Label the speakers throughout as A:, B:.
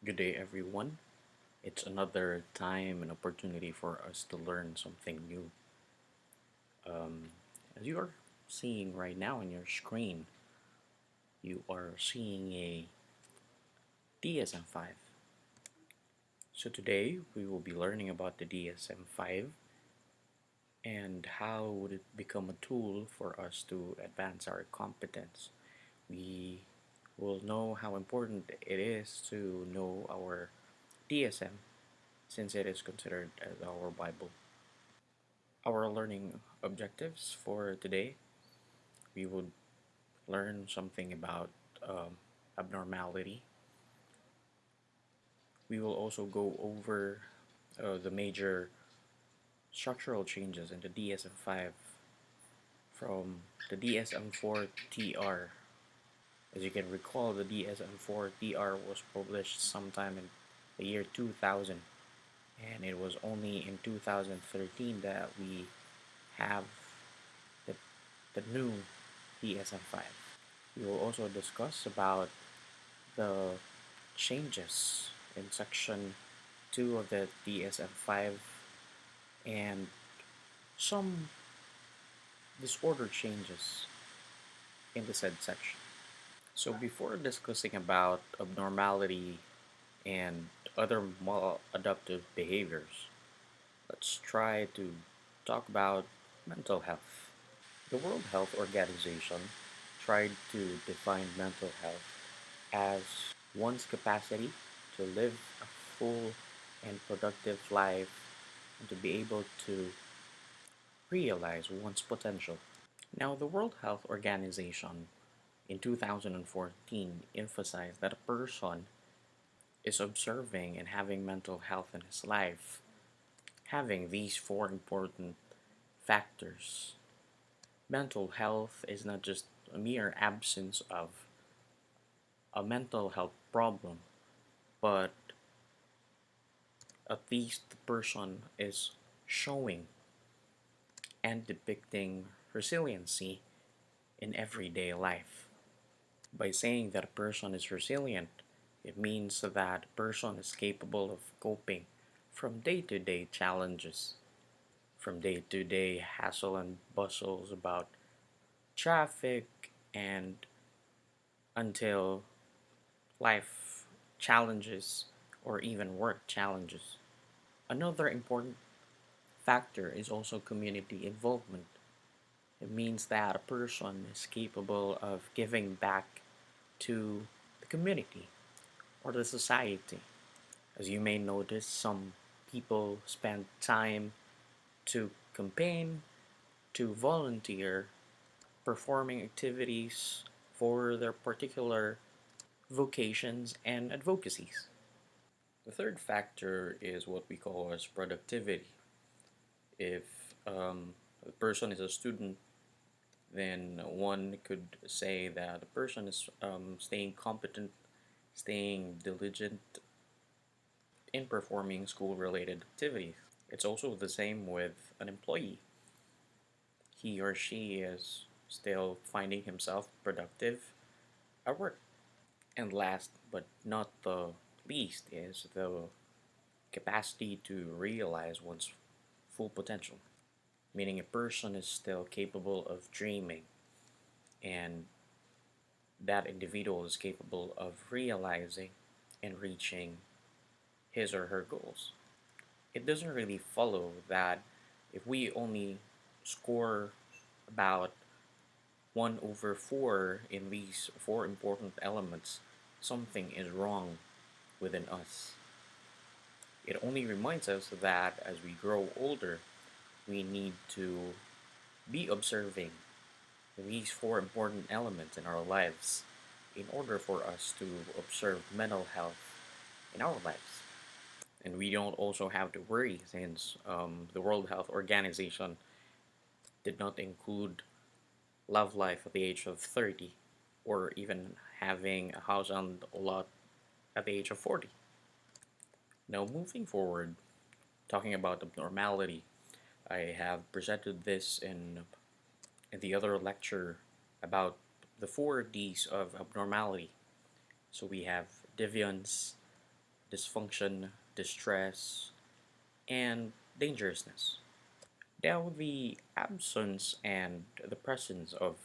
A: Good day, everyone. It's another time and opportunity for us to learn something new. Um, as you are seeing right now on your screen, you are seeing a DSM-5. So today we will be learning about the DSM-5 and how would it become a tool for us to advance our competence. We will know how important it is to know our DSM since it is considered as our Bible. Our learning objectives for today, we would learn something about abnormality. We will also go over the major structural changes in the DSM-5 from the DSM-4 TR. As you can recall, the DSM-4 TR was published sometime in the year 2000, and it was only in 2013 that we have the, the new DSM-5. We will also discuss about the changes in section 2 of the DSM-5 and some disorder changes in the said section. So before discussing about abnormality and other maladaptive behaviors, let's try to talk about mental health. The World Health Organization tried to define mental health as one's capacity to live a full and productive life and to be able to realize one's potential. Now, the World Health Organization in 2014 emphasized that a person is observing and having mental health in his life, having these four important factors. Mental health is not just a mere absence of a mental health problem, but at least the person is showing and depicting resiliency in everyday life. By saying that a person is resilient, it means that a person is capable of coping from day to day challenges, from day to day hassle and bustles about traffic and until life challenges or even work challenges. Another important factor is also community involvement. It means that a person is capable of giving back to the community or the society. As you may notice, some people spend time to campaign, to volunteer, performing activities for their particular vocations and advocacies. The third factor is what we call as productivity. If a person is a student, then one could say that a person is staying competent, staying diligent in performing school related activities. It's also the same with an employee. He or she is still finding himself productive at work. And last but not the least is the capacity to realize one's full potential, meaning a person is still capable of dreaming and that individual is capable of realizing and reaching his or her goals. It doesn't really follow that if we only score about 1 over 4 in these four important elements, something is wrong within us. It only reminds us that as we grow older, we need to be observing these four important elements in our lives in order for us to observe mental health in our lives. And we don't also have to worry since the World Health Organization did not include love life at the age of 30 or even having a house on a lot at the age of 40. Now, moving forward, talking about abnormality, I have presented this in the other lecture about the four Ds of abnormality. So we have deviance, dysfunction, distress, and dangerousness. Now, the absence and the presence of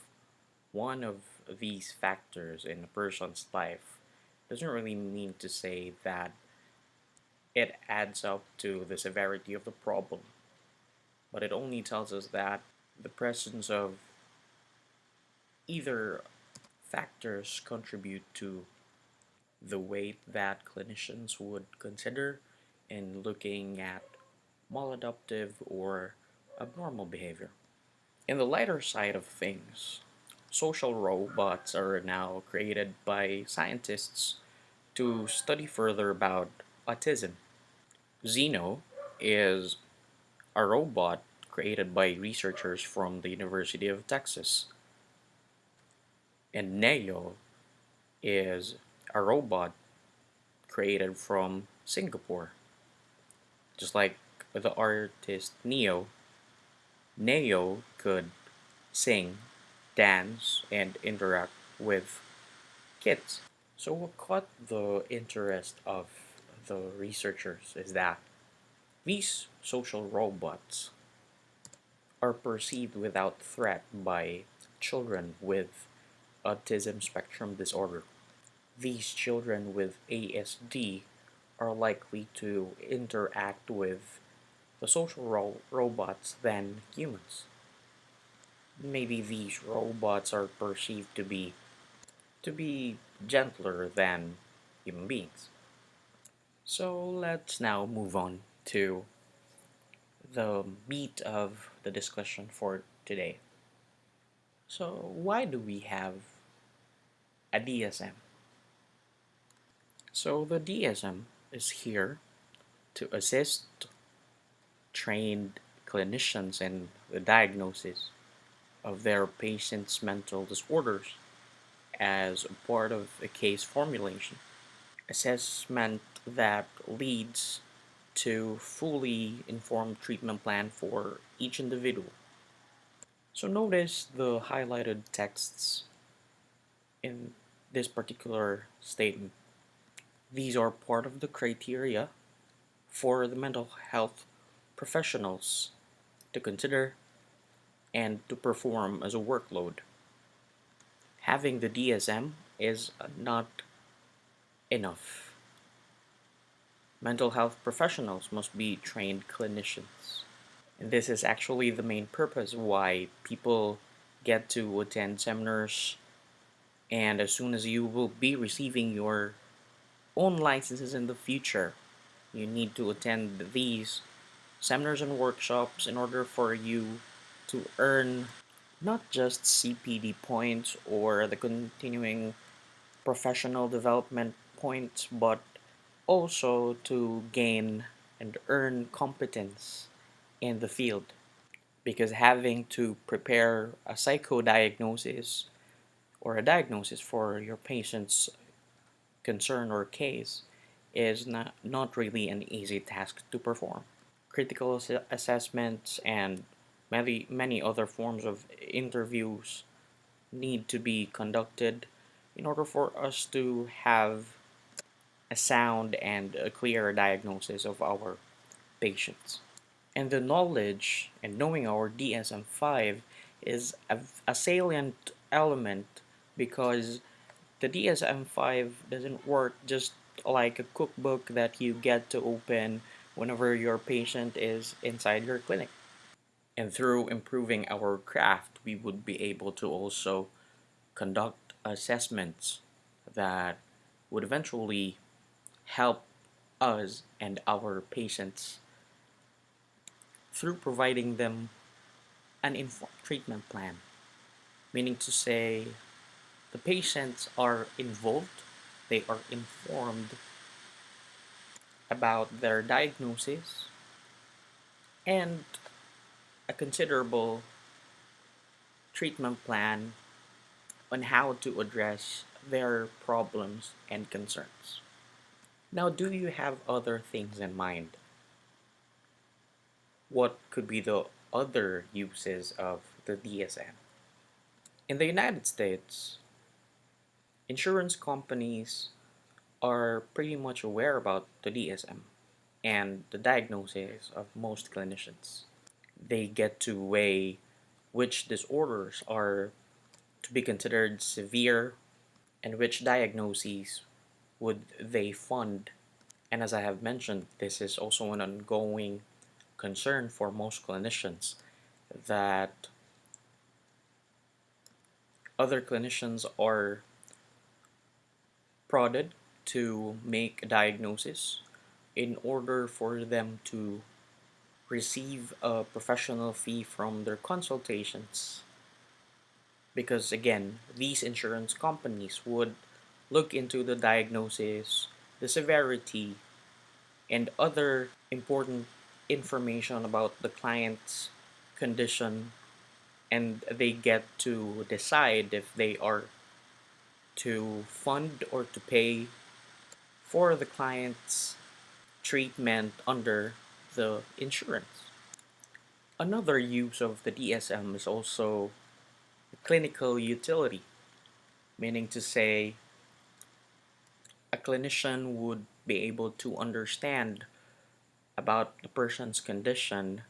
A: one of these factors in a person's life doesn't really mean to say that it adds up to the severity of the problem, but it only tells us that the presence of either factors contribute to the weight that clinicians would consider in looking at maladaptive or abnormal behavior. In the lighter side of things, social robots are now created by scientists to study further about autism. Zeno is a robot created by researchers from the University of Texas, and Neo is a robot created from Singapore. Just like the artist Neo could sing, dance, and interact with kids. So, what caught the interest of the researchers is that these social robots are perceived without threat by children with autism spectrum disorder. These children with ASD are likely to interact with the social robots than humans. Maybe these robots are perceived to be gentler than human beings. So let's now move on to the meat of the discussion for today. So why do we have a DSM? So the DSM is here to assist trained clinicians in the diagnosis of their patients' mental disorders as a part of a case formulation. Assessment that leads to fully informed treatment plan for each individual. So notice the highlighted texts in this particular statement. These are part of the criteria for the mental health professionals to consider and to perform as a workload. Having the DSM is not enough. Mental health professionals must be trained clinicians. And this is actually the main purpose why people get to attend seminars. And as soon as you will be receiving your own licenses in the future, you need to attend these seminars and workshops in order for you to earn not just CPD points or the continuing professional development points, but also to gain and earn competence in the field. Because having to prepare a psychodiagnosis or a diagnosis for your patient's concern or case is not really an easy task to perform. Critical assessments and many other forms of interviews need to be conducted in order for us to have a sound and a clear diagnosis of our patients. And the knowledge and knowing our DSM-5 is a salient element because the DSM-5 doesn't work just like a cookbook that you get to open whenever your patient is inside your clinic. And through improving our craft, we would be able to also conduct assessments that would eventually help us and our patients through providing them an informed treatment plan, meaning to say the patients are involved, they are informed about their diagnosis and a considerable treatment plan on how to address their problems and concerns. Now, do you have other things in mind? What could be the other uses of the DSM? In the United States, insurance companies are pretty much aware about the DSM and the diagnosis of most clinicians. They get to weigh which disorders are to be considered severe and which diagnoses would they fund. And as I have mentioned, this is also an ongoing concern for most clinicians that other clinicians are prodded to make a diagnosis in order for them to receive a professional fee from their consultations. Because again, these insurance companies would look into the diagnosis, the severity, and other important information about the client's condition, and they get to decide if they are to fund or to pay for the client's treatment under the insurance. Another use of the DSM is also clinical utility, meaning to say a clinician would be able to understand about the person's condition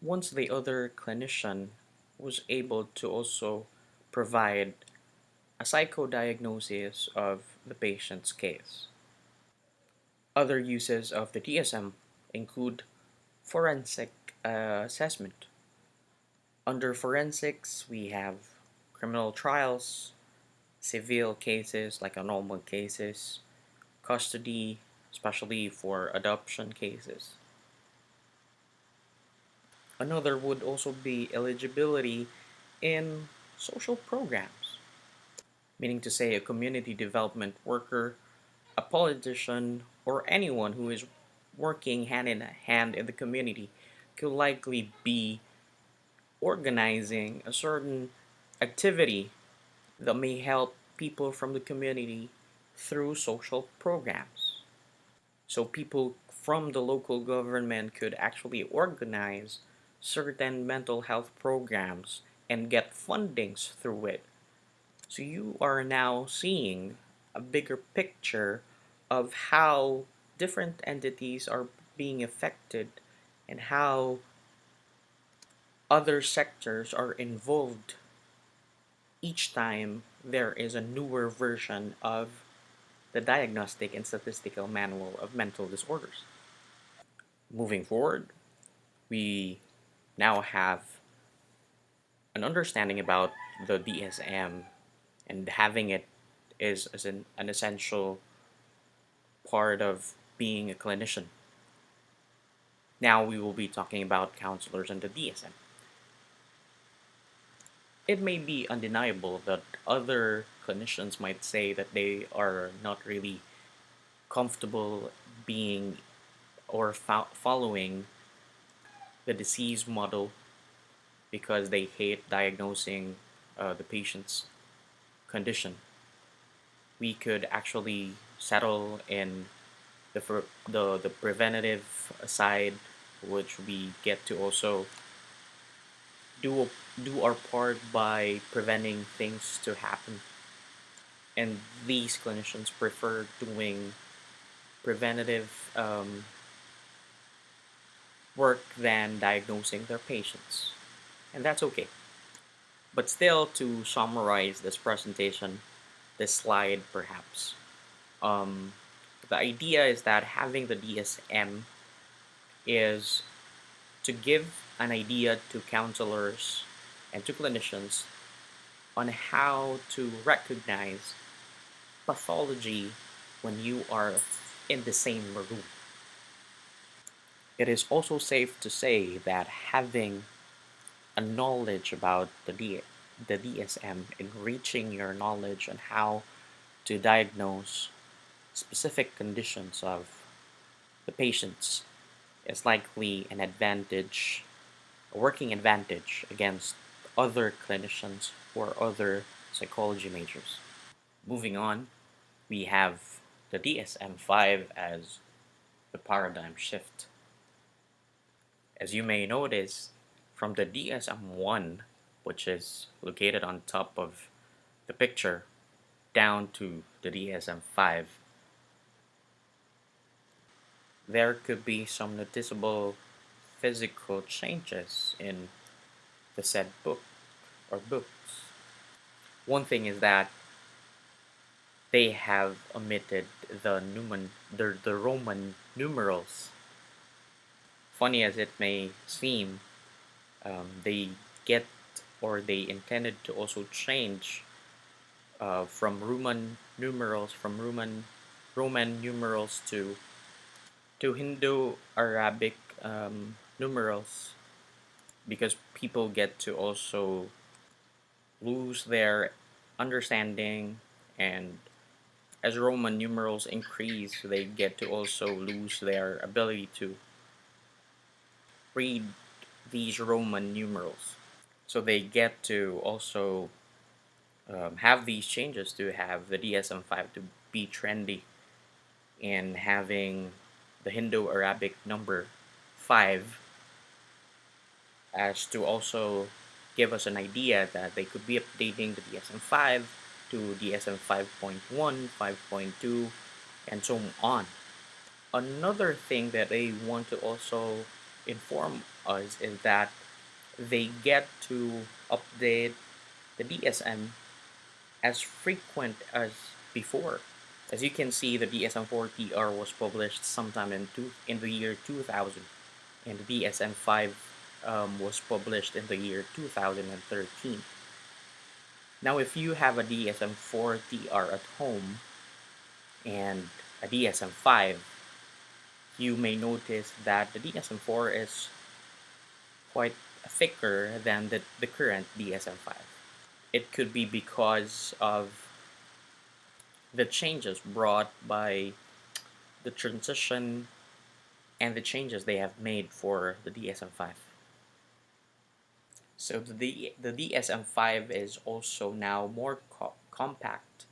A: once the other clinician was able to also provide a psychodiagnosis of the patient's case. Other uses of the DSM include forensic assessment. Under forensics, we have criminal trials, civil cases like abnormal cases, custody, especially for adoption cases. Another would also be eligibility in social programs, meaning to say a community development worker, a politician, or anyone who is working hand in hand in the community could likely be organizing a certain activity that may help people from the community through social programs. So people from the local government could actually organize certain mental health programs and get fundings through it. So you are now seeing a bigger picture of how different entities are being affected and how other sectors are involved each time there is a newer version of the Diagnostic and Statistical Manual of Mental Disorders. Moving forward, we now have an understanding about the DSM, and having it is as an essential part of being a clinician. Now we will be talking about counselors and the DSM. It may be undeniable that other clinicians might say that they are not really comfortable being or following the disease model because they hate diagnosing the patient's condition. We could actually settle in the preventative side, which we get to also do do our part by preventing things to happen. And these clinicians prefer doing preventative work than diagnosing their patients, and that's okay. But still, to summarize this presentation, this slide perhaps, um, the idea is that having the DSM is to give an idea to counselors and to clinicians on how to recognize pathology when you are in the same room. It is also safe to say that having a knowledge about the DSM and reaching your knowledge on how to diagnose specific conditions of the patients is likely an advantage, a working advantage against other clinicians or other psychology majors. Moving on, we have the DSM 5 as the paradigm shift. As you may notice, from the DSM 1, which is located on top of the picture, down to the DSM-5, there could be some noticeable physical changes in the said book or books. One thing is that they have omitted the Roman numerals. Funny as it may seem, they get or they intended to also change from Roman numerals to Hindu Arabic numerals, because people get to also lose their understanding, and as Roman numerals increase, they get to also lose their ability to read these Roman numerals. So they get to also have these changes to have the DSM-5 to be trendy, and having the Hindu Arabic number 5 as to also give us an idea that they could be updating the DSM-5 to DSM 5.1, 5.2, and so on. Another thing that they want to also inform us is that they get to update the DSM as frequent as before. As you can see, the DSM-4 TR was published sometime in the year 2000, and the DSM-5 was published in the year 2013. Now, if you have a DSM-4 TR at home and a DSM-5, you may notice that the DSM-4 is quite thicker than the current DSM-5. It could be because of the changes brought by the transition and the changes they have made for the DSM-5. So the DSM-5 is also now more compact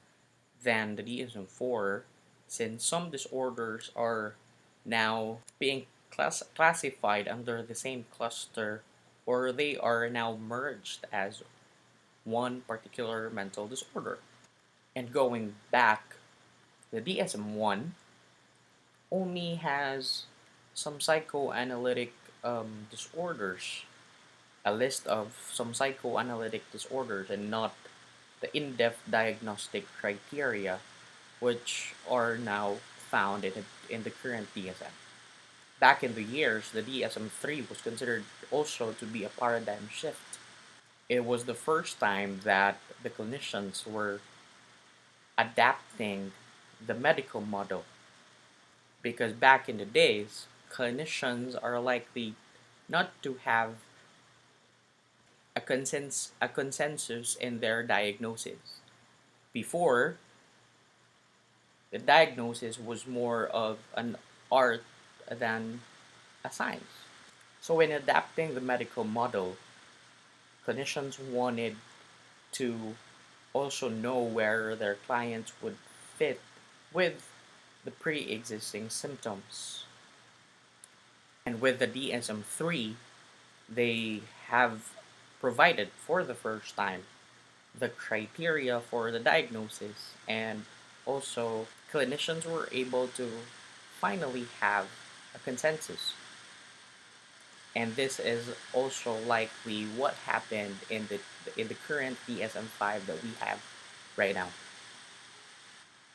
A: than the DSM-4, since some disorders are now being classified under the same cluster, or they are now merged as one particular mental disorder. And going back, the DSM-1 only has some psychoanalytic disorders, a list of some psychoanalytic disorders, and not the in-depth diagnostic criteria which are now found in the current DSM. Back in the years, the DSM-3 was considered also to be a paradigm shift. It was the first time that the clinicians were adapting the medical model, because back in the days, clinicians are likely not to have a consensus in their diagnosis. Before, the diagnosis was more of an art than a science. So, in adapting the medical model, clinicians wanted to also know where their clients would fit with the pre existing symptoms. And with the DSM 3, they have provided for the first time the criteria for the diagnosis, and also clinicians were able to finally have a consensus. And this is also likely what happened in the current DSM-5 that we have right now.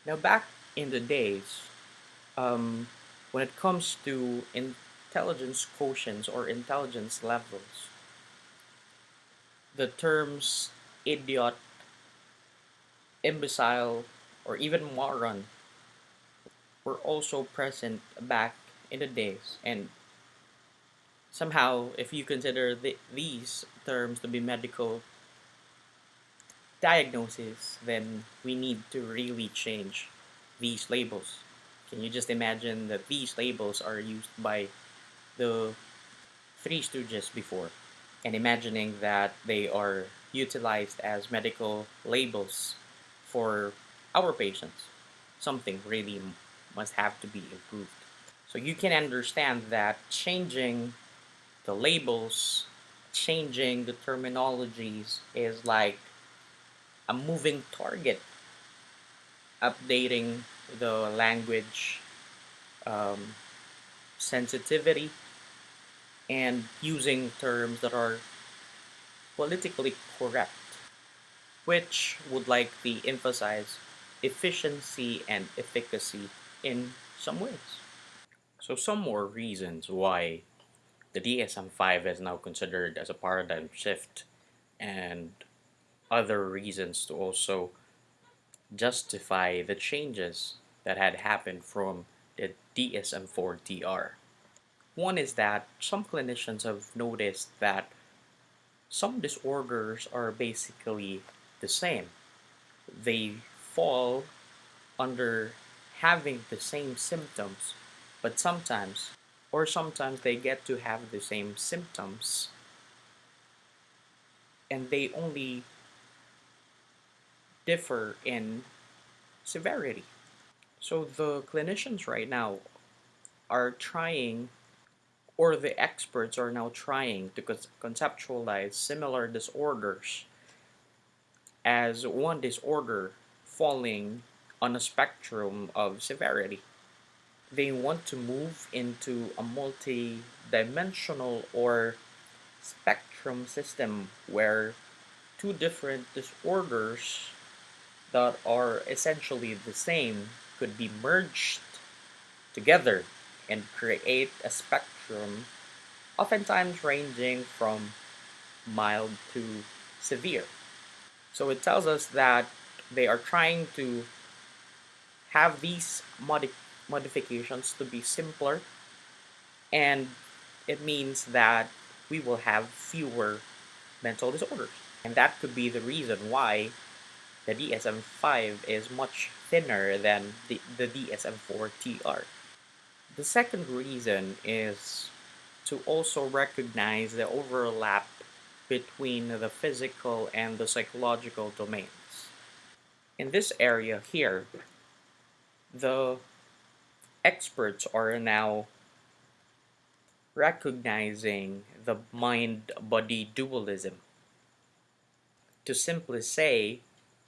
A: Now, back in the days, um, when it comes to intelligence quotients or intelligence levels, the terms idiot, imbecile, or even moron were also present back in the days. And somehow, if you consider these terms to be medical diagnosis, then we need to really change these labels. Can you just imagine that these labels are used by the Three Stooges before, and imagining that they are utilized as medical labels for our patients? Something really must have to be improved. So you can understand that changing the labels, changing the terminologies is like a moving target. updating the language, um, sensitivity, and using terms that are politically correct, which would likely emphasize efficiency and efficacy in some ways. So, some more reasons why the DSM 5 is now considered as a paradigm shift, and other reasons to also justify the changes that had happened from the DSM 4 TR. One is that some clinicians have noticed that some disorders are basically the same. They fall under having the same symptoms, but sometimes they get to have the same symptoms and they only differ in severity. So the clinicians right now are trying, or the experts are now trying to conceptualize similar disorders as one disorder falling on a spectrum of severity. They want to move into a multi-dimensional or spectrum system where two different disorders that are essentially the same could be merged together and create a spectrum, oftentimes ranging from mild to severe. So it tells us that they are trying to have these modifications to be simpler, and it means that we will have fewer mental disorders. And that could be the reason why the DSM 5 is much thinner than the DSM 4 TR. The second reason is to also recognize the overlap between the physical and the psychological domains. In this area here, the experts are now recognizing the mind body dualism. To simply say,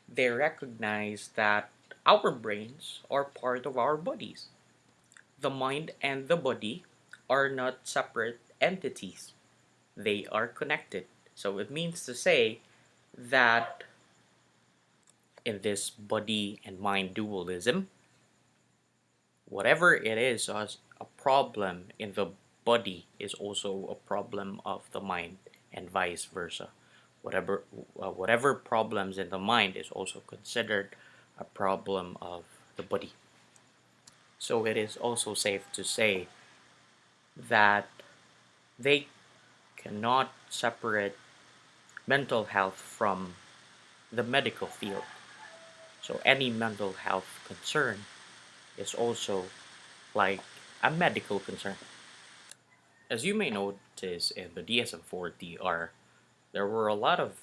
A: they recognize that our brains are part of our bodies. The mind and the body are not separate entities, they are connected. So it means to say that in this body and mind dualism, whatever it is as a problem in the body is also a problem of the mind, and vice versa. Whatever problems in the mind is also considered a problem of the body. So it is also safe to say that they cannot separate mental health from the medical field. So any mental health concern is also like a medical concern. As you may notice in the DSM-4 TR, there were a lot of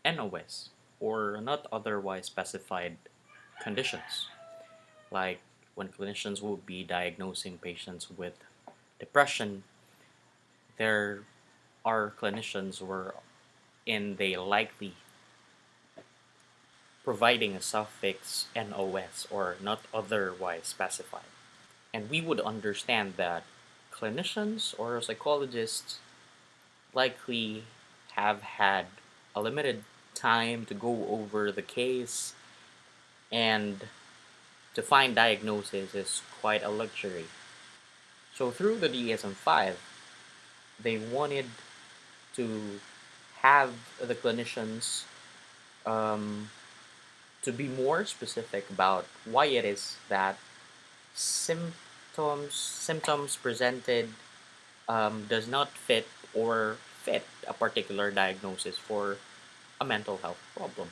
A: NOS, or not otherwise specified conditions, like when clinicians will be diagnosing patients with depression, there are clinicians were in they likely providing a suffix NOS or not otherwise specified. And we would understand that clinicians or psychologists likely have had a limited time to go over the case, and to find diagnosis is quite a luxury. So through the DSM 5, they wanted to have the clinicians um, to be more specific about why it is that symptoms presented does not fit or fit a particular diagnosis for a mental health problem.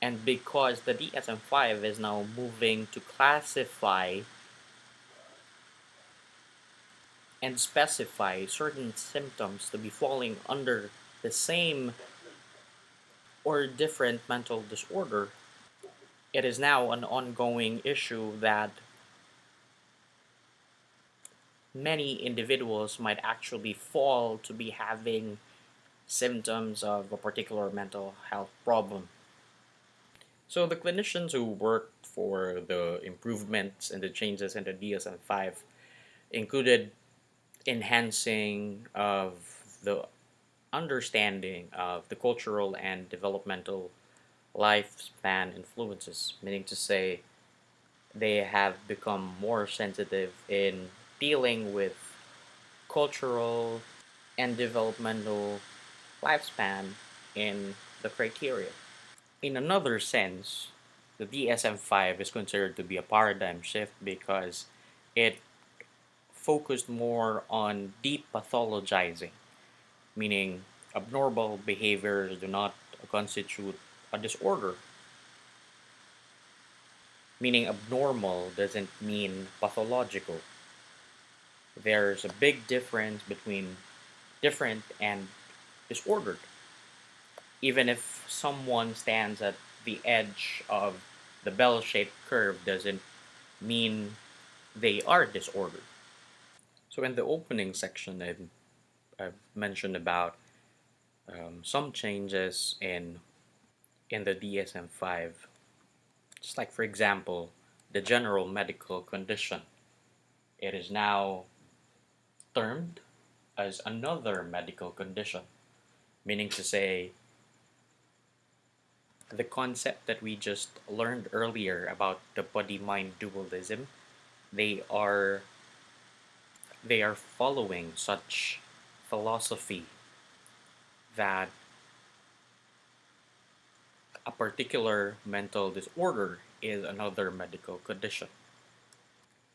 A: And because the DSM-5 is now moving to classify and specify certain symptoms to be falling under the same or different mental disorder, it is now an ongoing issue that many individuals might actually fall to be having symptoms of a particular mental health problem. So the clinicians who worked for the improvements and the changes in the DSM-5 included enhancing of the understanding of the cultural and developmental lifespan influences, meaning to say they have become more sensitive in dealing with cultural and developmental lifespan in the criteria. In another sense, the DSM 5 is considered to be a paradigm shift because it focused more on deep pathologizing, meaning abnormal behaviors do not constitute a disorder, meaning abnormal doesn't mean pathological. There's a big difference between different and disordered. Even if someone stands at the edge of the bell shaped curve, doesn't mean they are disordered. So, in the opening section, I've mentioned about some changes in the DSM 5. Just like, for example, the general medical condition. It is now termed as another medical condition, meaning to say the concept that we just learned earlier about the body mind dualism, they are they are following such philosophy that a particular mental disorder is another medical condition.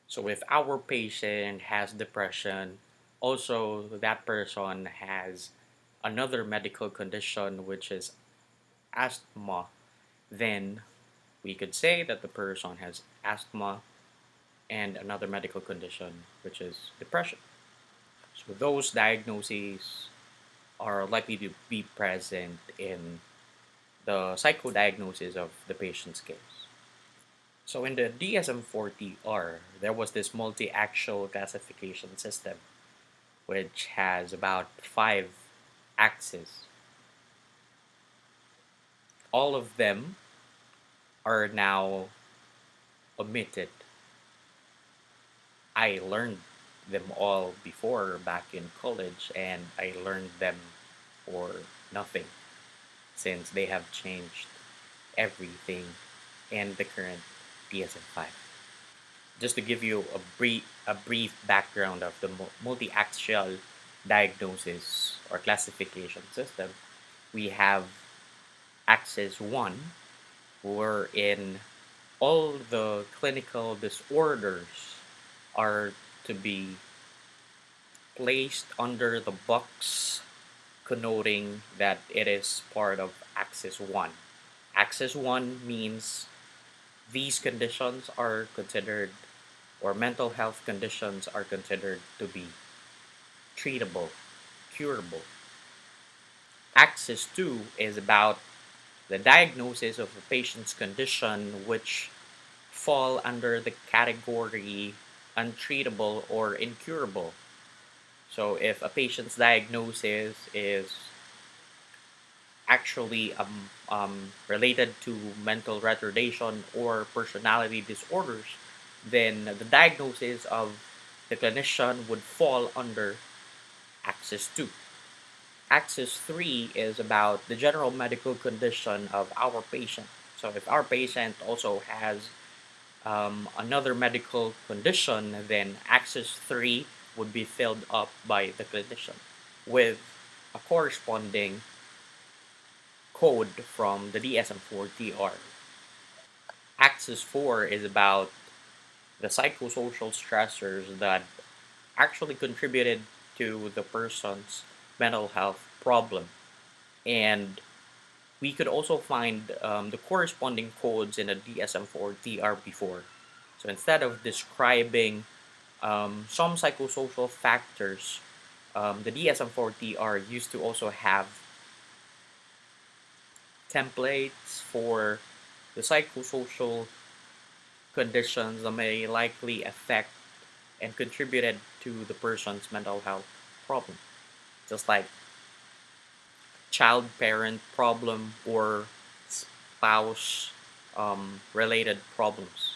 A: So if our patient has depression, also that person has another medical condition which is asthma, then we could say that the person has asthma and another medical condition which is depression. So those diagnoses are likely to be present in the psychodiagnosis of the patient's case. So in the DSM-40R, there was this multi-axial classification system which has about 5 axes. All of them are now omitted. I learned them all before back in college, and I learned them for nothing since they have changed everything in the current DSM-5. Just to give you a brief background of the multi-axial diagnosis or classification system, we have axis 1, wherein all the clinical disorders are to be placed under the box connoting that it is part of axis 1. Axis 1 means these conditions are considered, or mental health conditions are considered to be treatable, curable. Axis 2 is about the diagnosis of a patient's condition which fall under the category untreatable or incurable. So if a patient's diagnosis is actually related to mental retardation or personality disorders, then the diagnosis of the clinician would fall under Axis 2. Axis 3 is about the general medical condition of our patient. So if our patient also has another medical condition, then Axis 3 would be filled up by the clinician with a corresponding code from the DSM-4TR. Axis 4 is about the psychosocial stressors that actually contributed to the person's mental health problem. And we could also find the corresponding codes in the DSM-4TR before. So instead of describing some psychosocial factors, the DSM-4TR used to also have templates for the psychosocial conditions that may likely affect and contributed to the person's mental health problem, just like child parent problem or spouse related problems.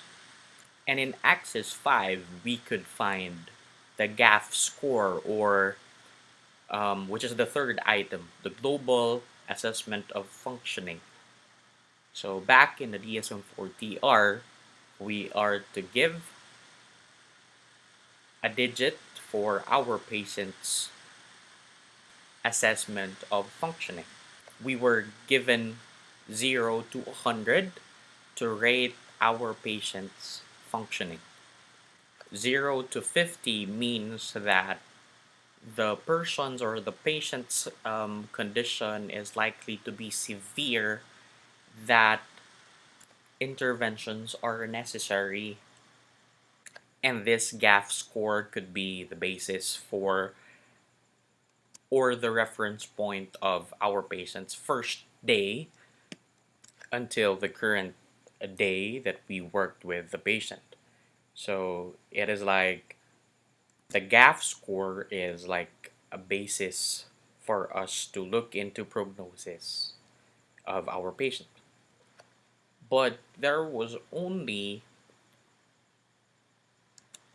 A: And in Axis 5, we could find the GAF score, or which is the third item, the Global Assessment of Functioning. So back in the DSM-4 TR, we are to give a digit for our patient's assessment of functioning. We were given 0 to 100 to rate our patient's functioning. 0 to 50 means that the person's or the patient's condition is likely to be severe, that interventions are necessary, and this GAF score could be the basis for or the reference point of our patient's first day until the current day that we worked with the patient. So it is like the GAF score is like a basis for us to look into prognosis of our patient. But there was only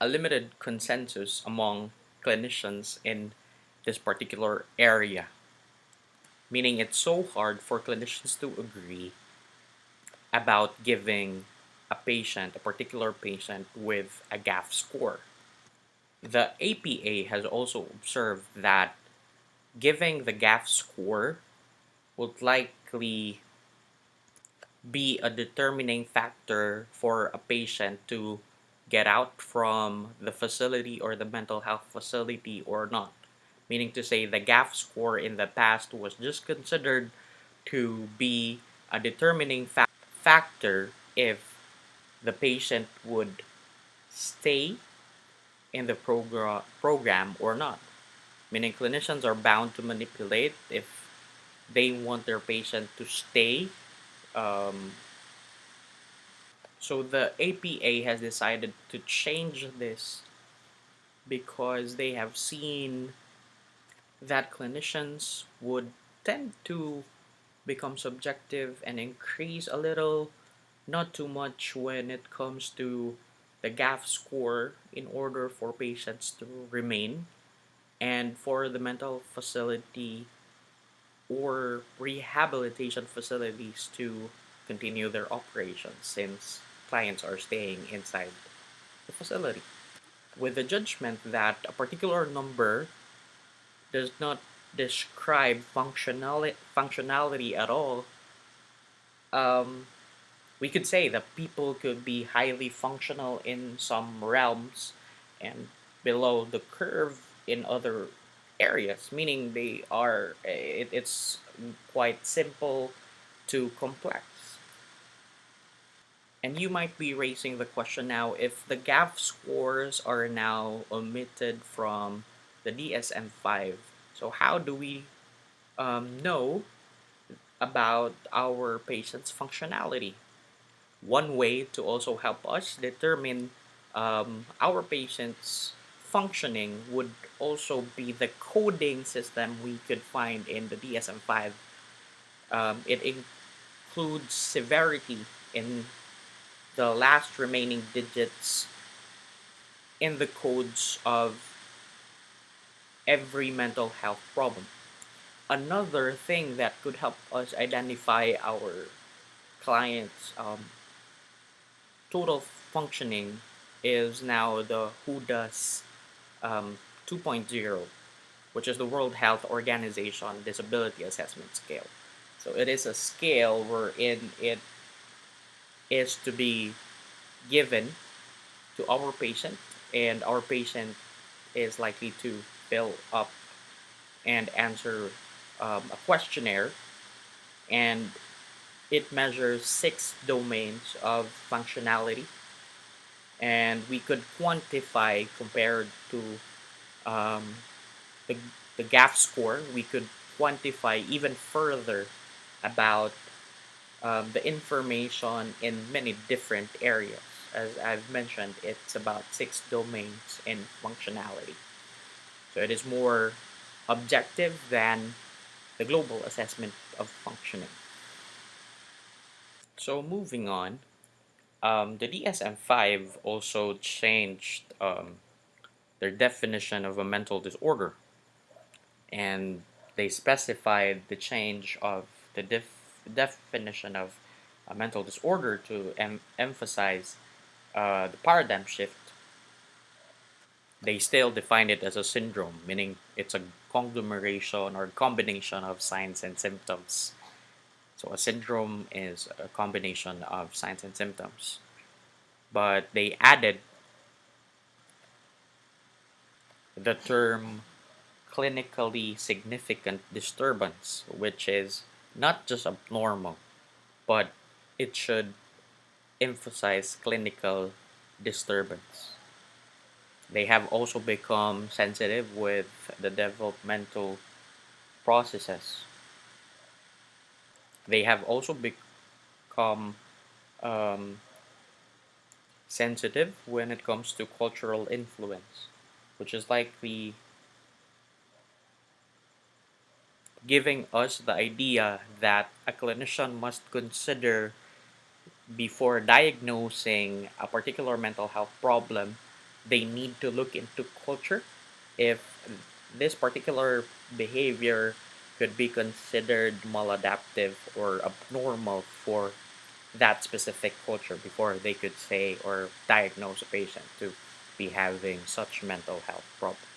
A: a limited consensus among clinicians in this particular area, meaning it's so hard for clinicians to agree about giving a particular patient, with a GAF score. The APA has also observed that giving the GAF score would likely be a determining factor for a patient to get out from the facility or the mental health facility or not. Meaning to say, the GAF score in the past was just considered to be a determining factor if the patient would stay in the program or not. Meaning clinicians are bound to manipulate if they want their patient to stay. Um, so the APA has decided to change this because they have seen that clinicians would tend to become subjective and increase a little, not too much, when it comes to the GAF score in order for patients to remain and for the mental facility or rehabilitation facilities to continue their operations since clients are staying inside the facility. With the judgment that a particular number does not describe functionality at all, um, we could say that people could be highly functional in some realms and below the curve in other areas, meaning it's quite simple to complex. And you might be raising the question now, if the GAF scores are now omitted from the DSM-5, so how do we know about our patient's functionality? One way to also help us determine our patient's functioning would also be the coding system we could find in the DSM-5. It includes severity in the last remaining digits in the codes of every mental health problem. Another thing that could help us identify our clients' total functioning is now the WHODAS um, 2.0, which is the World Health Organization Disability Assessment Scale. So it is a scale wherein it is to be given to our patient, and our patient is likely to fill up and answer a questionnaire, and it measures 6 domains of functionality, and we could quantify compared to um, the, the GAF score. We could quantify even further about the information in many different areas. As I've mentioned, it's about 6 domains in functionality. So it is more objective than the global assessment of functioning. So moving on, the DSM-5 also changed their definition of a mental disorder, and they specified the change of the definition of a mental disorder to emphasize the paradigm shift. They still define it as a syndrome, meaning it's a conglomeration or combination of signs and symptoms. So a syndrome is a combination of signs and symptoms. But they added the term clinically significant disturbance, which is not just abnormal, but it should emphasize clinical disturbance. They have also become sensitive with the developmental processes. They have also become um, sensitive when it comes to cultural influence, which is likely giving us the idea that a clinician must consider before diagnosing a particular mental health problem, they need to look into culture. If this particular behavior could be considered maladaptive or abnormal for that specific culture before they could say or diagnose a patient to be having such mental health problem.